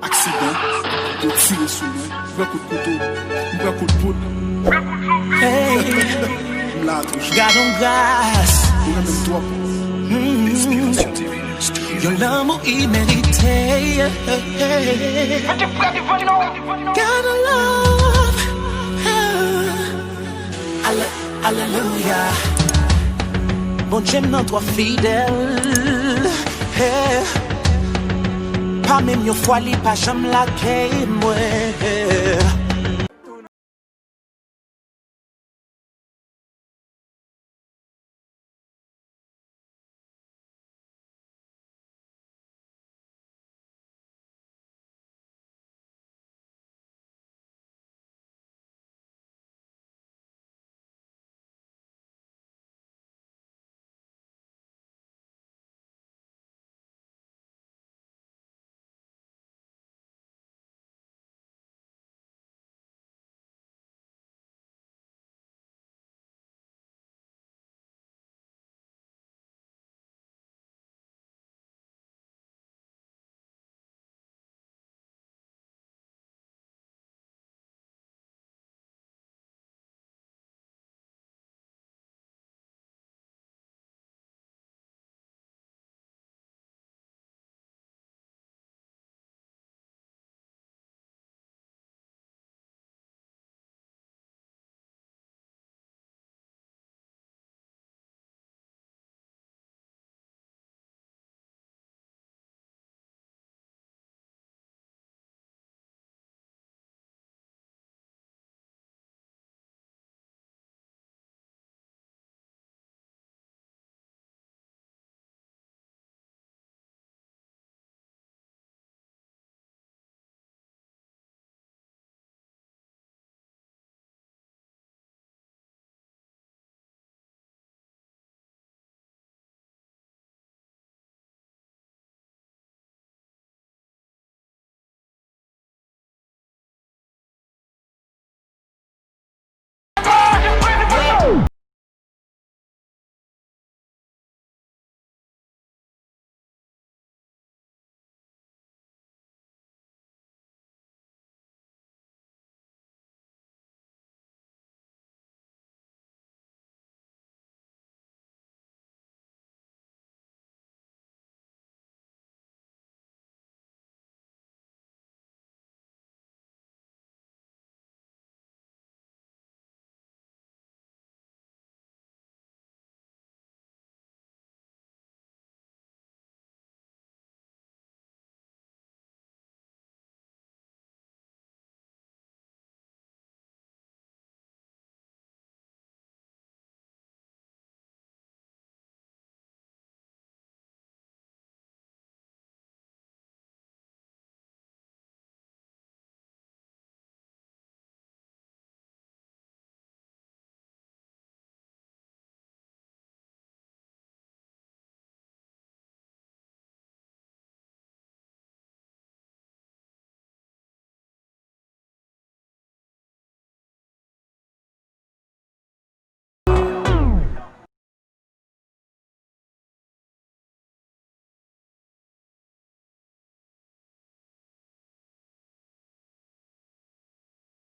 accident, de tirer sur nous, un coup de couteau, un coup de poudre. Hey, gardons grâce. Inspiration divine. Yo l'amour immérité. Gotta love. Alléluia. Bon Dieu non toi fidèle. Hey. Pas même une fois li pas jamais la moi.